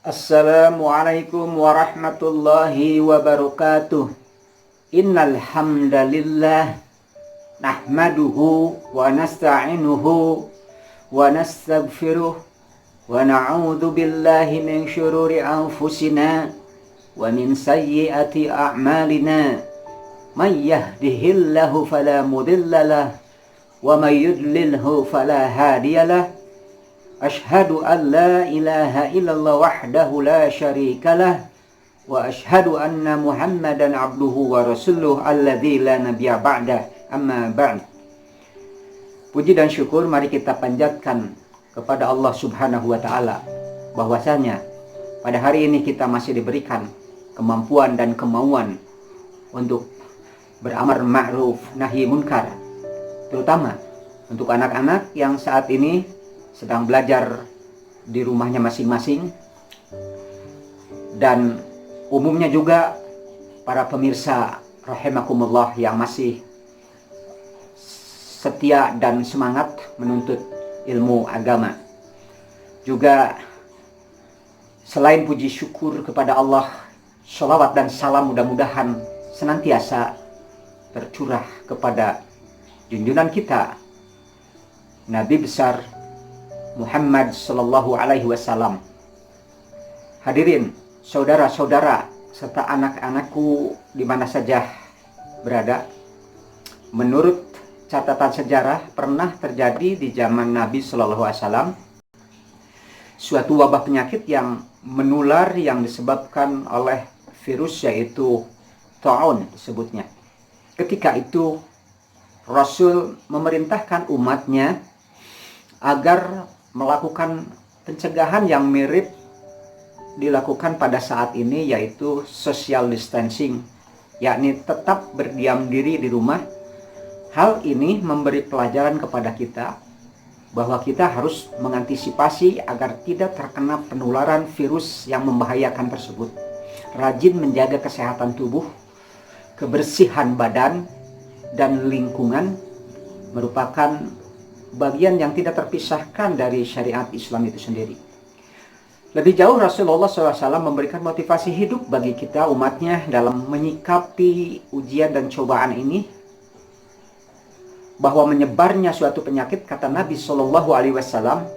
Assalamualaikum warahmatullahi wabarakatuh. Innal hamdalillah nahmaduhu wa nasta'inuhu wa nastaghfiruh wa na'udzu billahi min syururi anfusina wa min sayyiati a'malina. May yahdihillahu fala mudhillalah wa may yudlilhu fala hadiyalah. Ashhadu an la ilaha illallah wahdahu la syarikalah wa ashhadu anna Muhammadan abduhu wa rasuluh alladzi la nabiyya ba'da, amma ba'd. Puji dan syukur mari kita panjatkan kepada Allah Subhanahu wa taala bahwasanya pada hari ini kita masih diberikan kemampuan dan kemauan untuk beramar ma'ruf nahi munkar, terutama untuk anak-anak yang saat ini sedang belajar di rumahnya masing-masing, dan umumnya juga para pemirsa rahimakumullah yang masih setia dan semangat menuntut ilmu agama. Juga selain puji syukur kepada Allah, sholawat dan salam mudah-mudahan senantiasa tercurah kepada junjungan kita Nabi besar Muhammad sallallahu alaihi wasallam. Hadirin, saudara-saudara serta anak-anakku di mana saja berada, menurut catatan sejarah pernah terjadi di zaman Nabi sallallahu alaihi wasallam suatu wabah penyakit yang menular yang disebabkan oleh virus, yaitu ta'un disebutnya. Ketika itu Rasul memerintahkan umatnya agar melakukan pencegahan yang mirip dilakukan pada saat ini, yaitu social distancing, yakni tetap berdiam diri di rumah. Hal ini memberi pelajaran kepada kita bahwa kita harus mengantisipasi agar tidak terkena penularan virus yang membahayakan tersebut. Rajin menjaga kesehatan tubuh, kebersihan badan, dan lingkungan merupakan bagian yang tidak terpisahkan dari syariat Islam itu sendiri. Lebih jauh, Rasulullah SAW memberikan motivasi hidup bagi kita umatnya dalam menyikapi ujian dan cobaan ini, bahwa menyebarnya suatu penyakit, kata Nabi SAW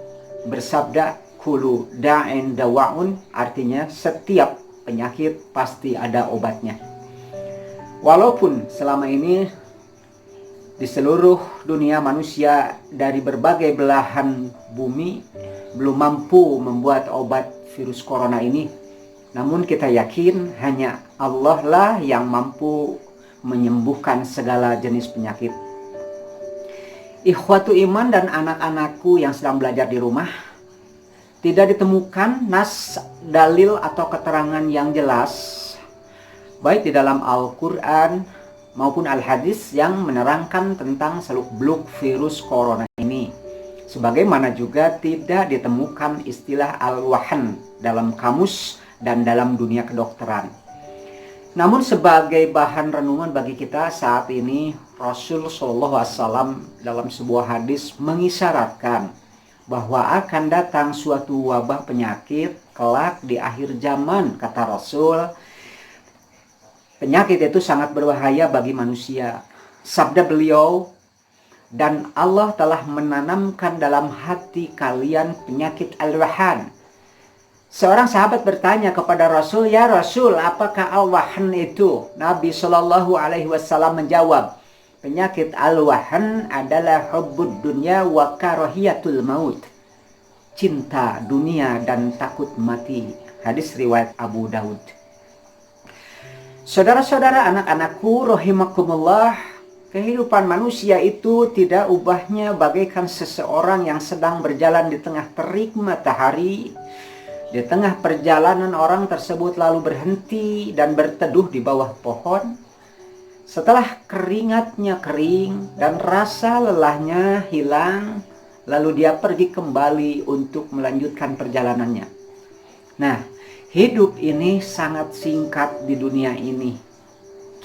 bersabda, "Kullu da'in dawa'un", artinya setiap penyakit pasti ada obatnya. Walaupun selama ini di seluruh dunia manusia dari berbagai belahan bumi belum mampu membuat obat virus corona ini, namun kita yakin hanya Allah lah yang mampu menyembuhkan segala jenis penyakit. Ikhwatu iman dan anak-anakku yang sedang belajar di rumah, tidak ditemukan nas, dalil atau keterangan yang jelas baik di dalam Al-Quran maupun Al-Hadis yang menerangkan tentang seluk-beluk virus corona ini. Sebagaimana juga tidak ditemukan istilah al-wahan dalam kamus dan dalam dunia kedokteran. Namun sebagai bahan renungan bagi kita saat ini, Rasul SAW dalam sebuah hadis mengisyaratkan bahwa akan datang suatu wabah penyakit kelak di akhir zaman. Kata Rasul, penyakit itu sangat berbahaya bagi manusia. Sabda beliau, "Dan Allah telah menanamkan dalam hati kalian penyakit al-wahan." Seorang sahabat bertanya kepada Rasul, "Ya Rasul, apakah al-wahan itu?" Nabi SAW menjawab, "Penyakit al-wahan adalah hubbud dunya wa karahiyatul maut." Cinta dunia dan takut mati. Hadis riwayat Abu Daud. Saudara-saudara, anak-anakku rahimakumullah, kehidupan manusia itu tidak ubahnya bagaikan seseorang yang sedang berjalan di tengah terik matahari. Di tengah perjalanan orang tersebut lalu berhenti dan berteduh di bawah pohon. Setelah keringatnya kering dan rasa lelahnya hilang, lalu dia pergi kembali untuk melanjutkan perjalanannya. Nah, hidup ini sangat singkat di dunia ini.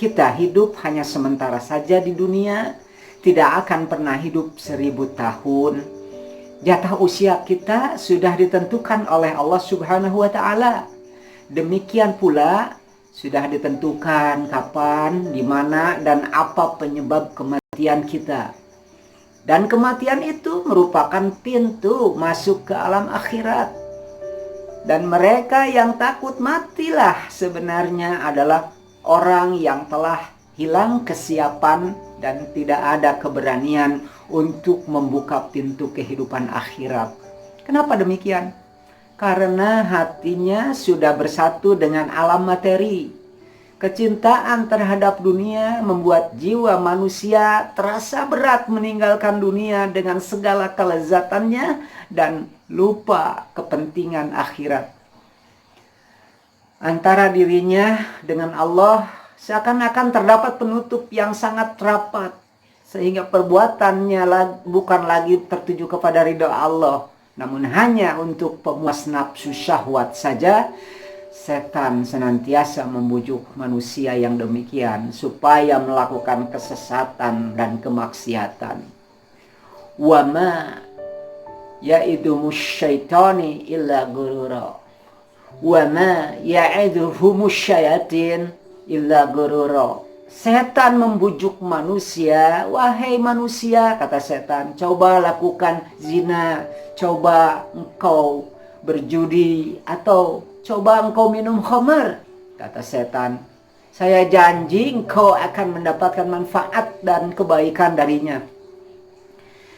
Kita hidup hanya sementara saja di dunia, tidak akan pernah hidup 1000 tahun. Jatah usia kita sudah ditentukan oleh Allah Subhanahu wa taala. Demikian pula sudah ditentukan kapan, di mana, dan apa penyebab kematian kita. Dan kematian itu merupakan pintu masuk ke alam akhirat. Dan mereka yang takut matilah sebenarnya adalah orang yang telah hilang kesiapan dan tidak ada keberanian untuk membuka pintu kehidupan akhirat. Kenapa demikian? Karena hatinya sudah bersatu dengan alam materi. Kecintaan terhadap dunia membuat jiwa manusia terasa berat meninggalkan dunia dengan segala kelezatannya dan lupa kepentingan akhirat. Antara dirinya dengan Allah seakan-akan terdapat penutup yang sangat rapat, sehingga perbuatannya bukan lagi tertuju kepada ridha Allah, namun hanya untuk pemuas nafsu syahwat saja. Setan senantiasa membujuk manusia yang demikian supaya melakukan kesesatan dan kemaksiatan. Wa ma ya'idumus syaitani illa gurura. Wa ma ya'iduhumus syayatin illa gurura. Setan membujuk manusia, wahai manusia, kata setan, coba lakukan zina, coba engkau berjudi, atau coba engkau minum khamar, kata setan. Saya janji engkau akan mendapatkan manfaat dan kebaikan darinya.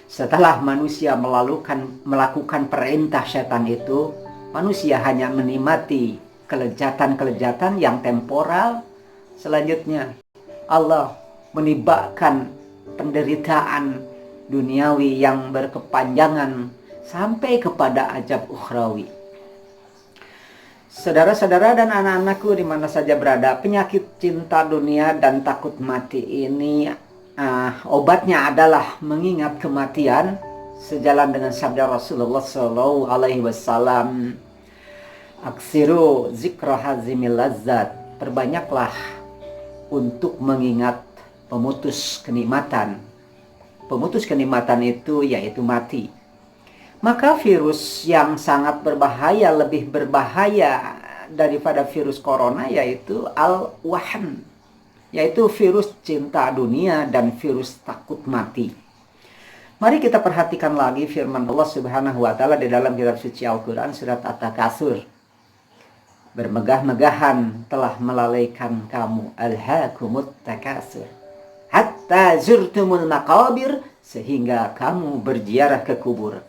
Setelah manusia melakukan perintah setan itu, manusia hanya menikmati kelezatan-kelezatan yang temporal. Selanjutnya Allah menibakan penderitaan duniawi yang berkepanjangan sampai kepada azab ukhrawi. Saudara-saudara dan anak-anakku di mana saja berada, penyakit cinta dunia dan takut mati ini obatnya adalah mengingat kematian, sejalan dengan sabda Rasulullah SAW. Aksiru zikra hazimil lazzat, perbanyaklah untuk mengingat pemutus kenikmatan. Pemutus kenikmatan itu yaitu mati. Maka virus yang sangat berbahaya, lebih berbahaya daripada virus corona, yaitu al-wahn, yaitu virus cinta dunia dan virus takut mati. Mari kita perhatikan lagi firman Allah Subhanahu wa taala di dalam kitab suci Al-Qur'an surat At-Takatsur. Bermegah-megahan telah melalaikan kamu, alhaakumut takatsur, hatta zurtumul maqabir, sehingga kamu berziarah ke kubur.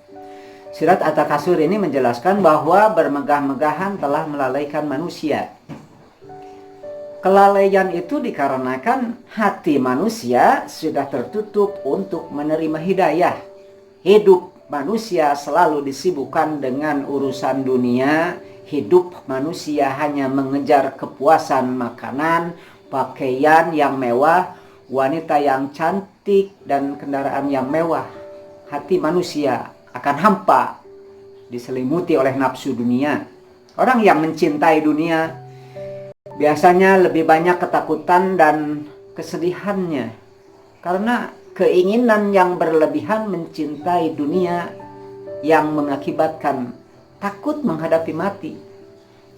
Surat At-Takatsur ini menjelaskan bahwa bermegah-megahan telah melalaikan manusia. Kelalaian itu dikarenakan hati manusia sudah tertutup untuk menerima hidayah. Hidup manusia selalu disibukkan dengan urusan dunia. Hidup manusia hanya mengejar kepuasan makanan, pakaian yang mewah, wanita yang cantik, dan kendaraan yang mewah. Hati manusia akan hampa, diselimuti oleh nafsu dunia. Orang yang mencintai dunia biasanya lebih banyak ketakutan dan kesedihannya, karena keinginan yang berlebihan mencintai dunia yang mengakibatkan takut menghadapi mati.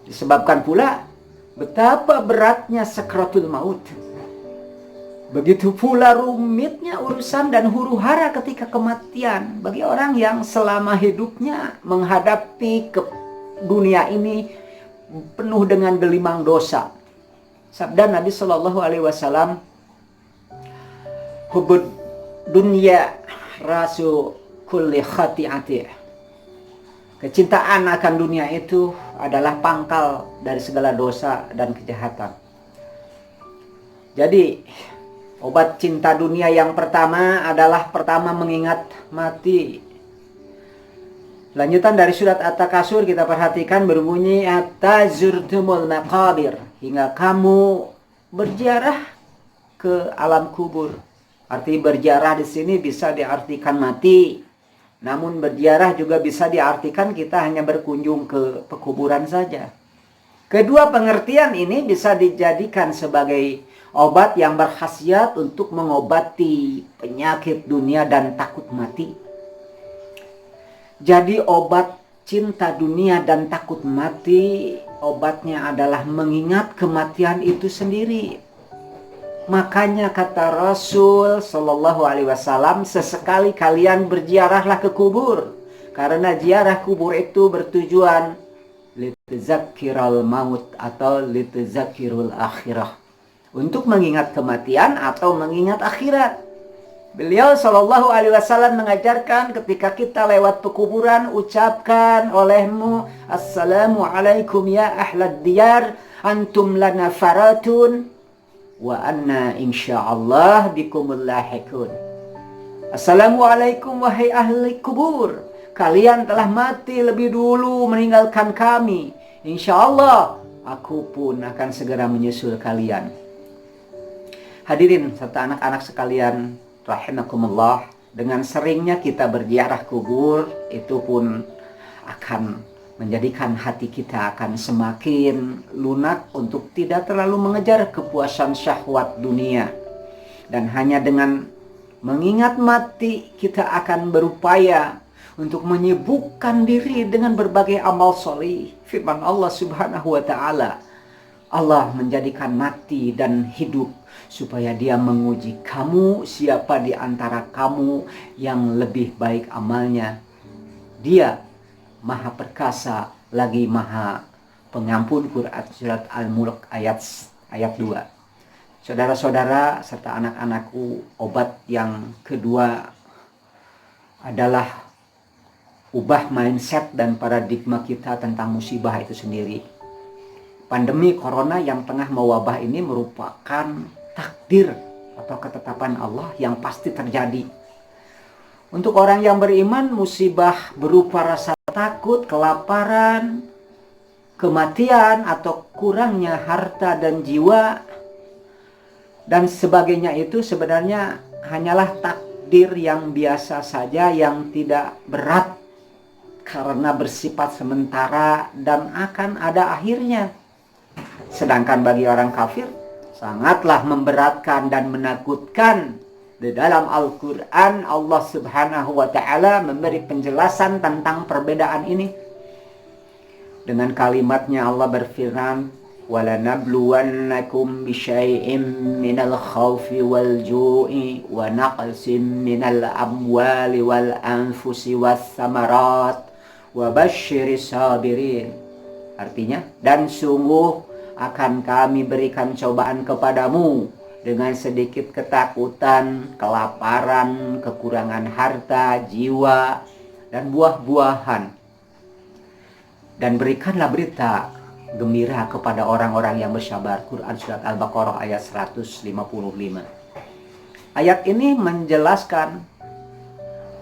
Disebabkan pula betapa beratnya sakratul maut. Begitu pula rumitnya urusan dan huru-hara ketika kematian bagi orang yang selama hidupnya menghadapi dunia ini penuh dengan gelimang dosa. Sabda Nabi Shallallahu Alaihi Wasallam, hubud dunya rasu kulli khati'ati. Kecintaan akan dunia itu adalah pangkal dari segala dosa dan kejahatan. Jadi obat cinta dunia yang pertama adalah mengingat mati. Lanjutan dari surat At-Takatsur kita perhatikan berbunyi hatta zurtumul maqabir, hingga kamu berziarah ke alam kubur. Arti berziarah di sini bisa diartikan mati. Namun berziarah juga bisa diartikan kita hanya berkunjung ke pekuburan saja. Kedua pengertian ini bisa dijadikan sebagai obat yang berkhasiat untuk mengobati penyakit dunia dan takut mati. Jadi obat cinta dunia dan takut mati, obatnya adalah mengingat kematian itu sendiri. Makanya kata Rasul Shallallahu Alaihi Wasallam, sesekali kalian berziarahlah ke kubur, karena ziarah kubur itu bertujuan litzakiral maut atau litzakirul akhirah, untuk mengingat kematian atau mengingat akhirat. Beliau Shallallahu Alaihi Wasallam mengajarkan ketika kita lewat pekuburan, ucapkan olehmu, Assalamualaikum ya ahlad diyar, antum lana faratun, wa anna insyaallah bikumul lahikun. Assalamualaikum wahai ahli kubur, kalian telah mati lebih dulu meninggalkan kami. Insyaallah aku pun akan segera menyusul kalian. Hadirin serta anak-anak sekalian rahimakumullah, dengan seringnya kita berziarah kubur, itu pun akan menjadikan hati kita akan semakin lunak untuk tidak terlalu mengejar kepuasan syahwat dunia. Dan hanya dengan mengingat mati, kita akan berupaya untuk menyibukkan diri dengan berbagai amal solih. Firman Allah Subhanahu wa Ta'ala, Allah menjadikan mati dan hidup supaya Dia menguji kamu, siapa di antara kamu yang lebih baik amalnya. Dia Maha Perkasa lagi Maha Pengampun. Quran surat Al-Mulk ayat 2. Saudara-saudara serta anak-anakku, obat yang kedua adalah ubah mindset dan paradigma kita tentang musibah itu sendiri. Pandemi corona yang tengah mewabah ini merupakan takdir atau ketetapan Allah yang pasti terjadi. Untuk orang yang beriman, musibah berupa rasa takut, kelaparan, kematian, atau kurangnya harta dan jiwa, dan sebagainya itu sebenarnya hanyalah takdir yang biasa saja, yang tidak berat karena bersifat sementara dan akan ada akhirnya. Sedangkan bagi orang kafir sangatlah memberatkan dan menakutkan. Di dalam Al-Quran Allah Subhanahu wa Ta'ala memberi penjelasan tentang perbedaan ini. Dengan kalimatnya Allah berfirman, وَلَنَبْلُوَنَّكُمْ بِشَيْءٍ مِّنَ الْخَوْفِ وَالْجُوعِ وَنَقْصٍ مِّنَ الْأَمْوَالِ وَالْأَنفُسِ وَالثَّمَرَاتِ وَبَشِّرِ الصَّابِرِينَ. Artinya, dan sungguh akan kami berikan cobaan kepadamu dengan sedikit ketakutan, kelaparan, kekurangan harta, jiwa, dan buah-buahan. Dan berikanlah berita gembira kepada orang-orang yang bersabar. Quran surat Al-Baqarah ayat 155. Ayat ini menjelaskan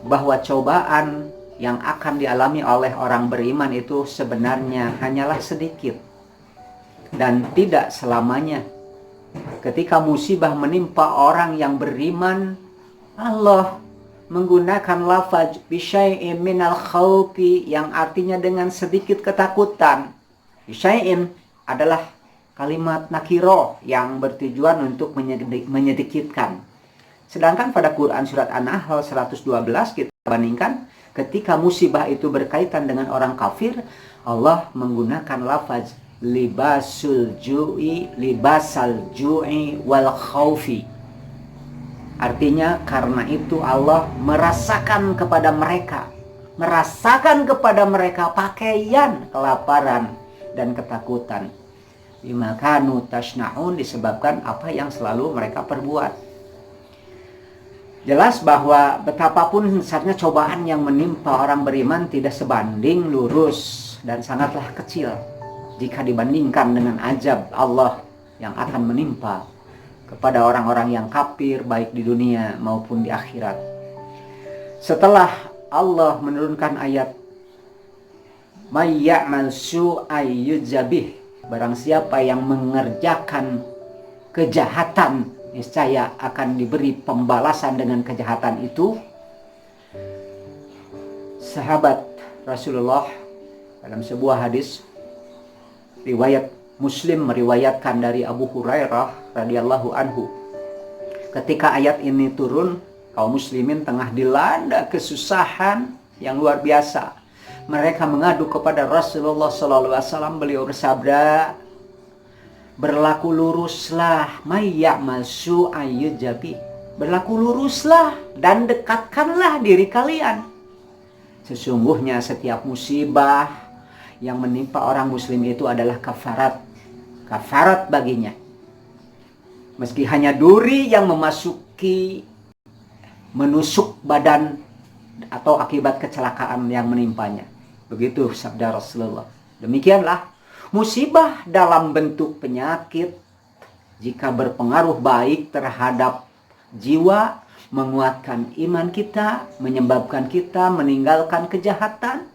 bahwa cobaan yang akan dialami oleh orang beriman itu sebenarnya hanyalah sedikit dan tidak selamanya. Ketika musibah menimpa orang yang beriman, Allah menggunakan lafaz bisyai'in minal khawfi, yang artinya dengan sedikit ketakutan. Bisyai'in adalah kalimat nakiro yang bertujuan untuk menyedikitkan. Sedangkan pada Quran surat An-Nahl 112 kita bandingkan, ketika musibah itu berkaitan dengan orang kafir, Allah menggunakan lafaz libasal ju'i wal khaufi. Artinya karena itu Allah merasakan kepada mereka pakaian kelaparan dan ketakutan. Bima kanu tasna'un, disebabkan apa yang selalu mereka perbuat. Jelas bahwa betapapun besarnya cobaan yang menimpa orang beriman tidak sebanding lurus dan sangatlah kecil jika dibandingkan dengan azab Allah yang akan menimpa kepada orang-orang yang kafir baik di dunia maupun di akhirat. Setelah Allah menurunkan ayat may ya'mal su'an yujzabih, barang siapa yang mengerjakan kejahatan niscaya akan diberi pembalasan dengan kejahatan itu. Sahabat Rasulullah dalam sebuah hadis riwayat Muslim meriwayatkan dari Abu Hurairah radhiyallahu anhu, ketika ayat ini turun, kaum muslimin tengah dilanda kesusahan, yang luar biasa. Mereka mengadu kepada Rasulullah SAW. Beliau bersabda, berlaku luruslah, may ya'mal su'an yujzabi. Berlaku luruslah dan dekatkanlah diri kalian. Sesungguhnya setiap musibah yang menimpa orang muslim itu adalah kafarat. Kafarat baginya. Meski hanya duri yang menusuk badan atau akibat kecelakaan yang menimpanya. Begitu sabda Rasulullah. Demikianlah musibah dalam bentuk penyakit, jika berpengaruh baik terhadap jiwa, menguatkan iman kita, menyebabkan kita meninggalkan kejahatan,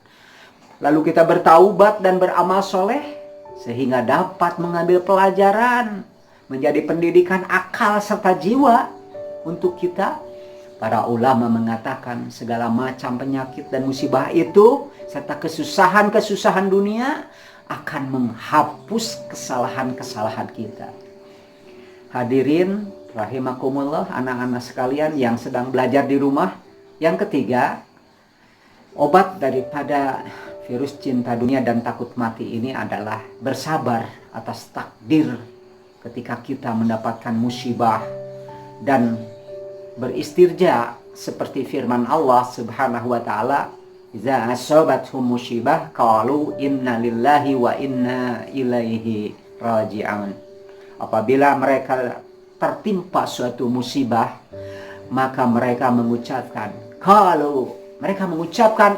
lalu kita bertaubat dan beramal soleh, sehingga dapat mengambil pelajaran, menjadi pendidikan akal serta jiwa untuk kita. Para ulama mengatakan segala macam penyakit dan musibah itu serta kesusahan-kesusahan dunia akan menghapus kesalahan-kesalahan kita. Hadirin rahimakumullah, anak-anak sekalian yang sedang belajar di rumah. Yang ketiga, obat daripada virus cinta dunia dan takut mati ini adalah bersabar atas takdir ketika kita mendapatkan musibah, dan beristirja seperti firman Allah Subhanahu wa taala, "Idza asabathum musibah qalu inna lillahi wa inna ilaihi raji'un." Apabila mereka tertimpa suatu musibah, maka mereka mengucapkan,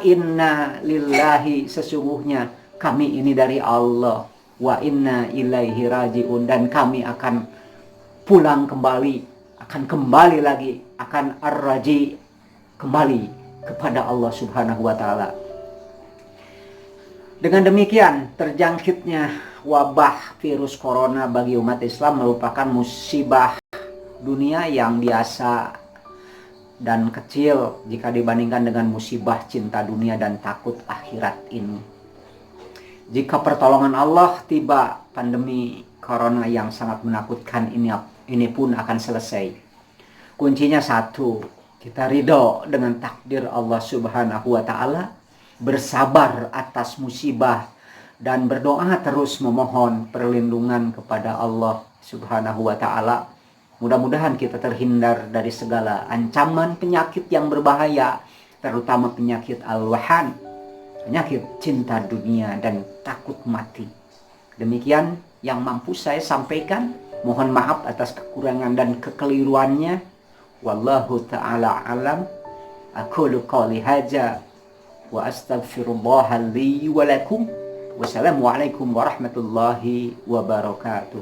inna lillahi, sesungguhnya kami ini dari Allah, wa inna ilaihi raji'un, dan kami akan pulang kembali, akan kembali lagi, akan ar-raji, kembali kepada Allah Subhanahu wa taala. Dengan demikian, terjangkitnya wabah virus corona bagi umat Islam merupakan musibah dunia yang biasa dan kecil jika dibandingkan dengan musibah cinta dunia dan takut akhirat ini. Jika pertolongan Allah tiba, pandemi corona yang sangat menakutkan ini pun akan selesai. Kuncinya satu, kita ridho dengan takdir Allah Subhanahu wa taala, bersabar atas musibah, dan berdoa terus memohon perlindungan kepada Allah Subhanahu wa taala. Mudah-mudahan kita terhindar dari segala ancaman penyakit yang berbahaya, terutama penyakit al-wahan, penyakit cinta dunia dan takut mati. Demikian yang mampu saya sampaikan. Mohon maaf atas kekurangan dan kekeliruannya. Wallahu ta'ala alam. Aqulu qouli hadza wa astaghfirullah li wa lakum. Wassalamualaikum warahmatullahi wabarakatuh.